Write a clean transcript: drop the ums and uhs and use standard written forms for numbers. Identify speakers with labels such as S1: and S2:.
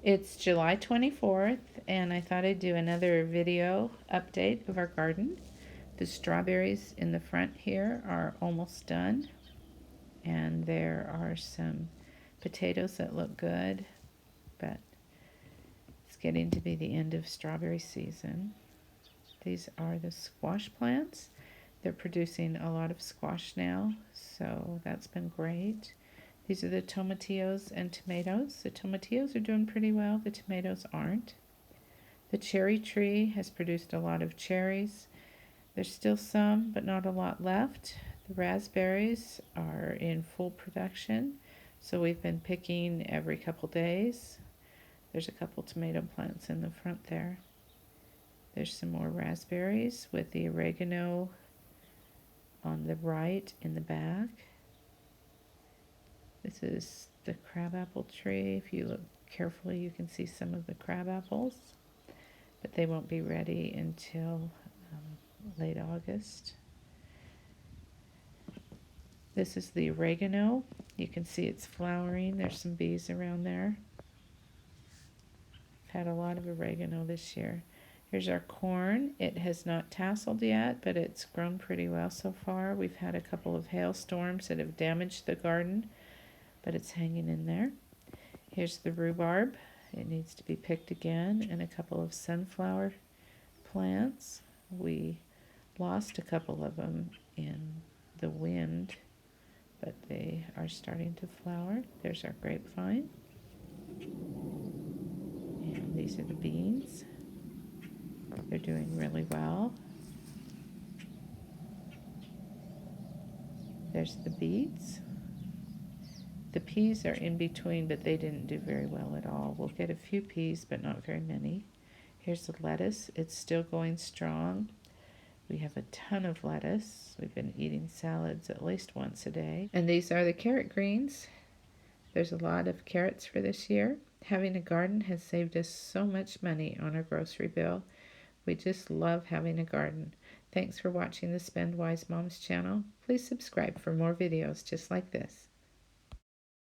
S1: It's July 24th, and I thought I'd do another video update of our garden. The strawberries in the front here are almost done, and there are some potatoes that look good, but it's getting to be the end of strawberry season. These are the squash plants. They're producing a lot of squash now, so that's been great. These are the tomatillos and tomatoes. The tomatillos are doing pretty well. The tomatoes aren't. The cherry tree has produced a lot of cherries. There's still some, but not a lot left. The raspberries are in full production, so we've been picking every couple days. There's a couple tomato plants in the front there. There's some more raspberries with the oregano on the right in the back. This is the crabapple tree. If you look carefully, you can see some of the crab apples, but they won't be ready until late August. This is the oregano. You can see it's flowering. There's some bees around there. I've had a lot of oregano this year. Here's our corn. It has not tasseled yet, but it's grown pretty well so far. We've had a couple of hailstorms that have damaged the garden, but it's hanging in there. Here's the rhubarb. It needs to be picked again, and a couple of sunflower plants. We lost a couple of them in the wind, but they are starting to flower. There's our grapevine. And these are the beans. They're doing really well. There's the beets. The peas are in between, but they didn't do very well at all. We'll get a few peas, but not very many. Here's the lettuce. It's still going strong. We have a ton of lettuce. We've been eating salads at least once a day. And these are the carrot greens. There's a lot of carrots for this year. Having a garden has saved us so much money on our grocery bill. We just love having a garden. Thanks for watching the Spend Wise Moms channel. Please subscribe for more videos just like this.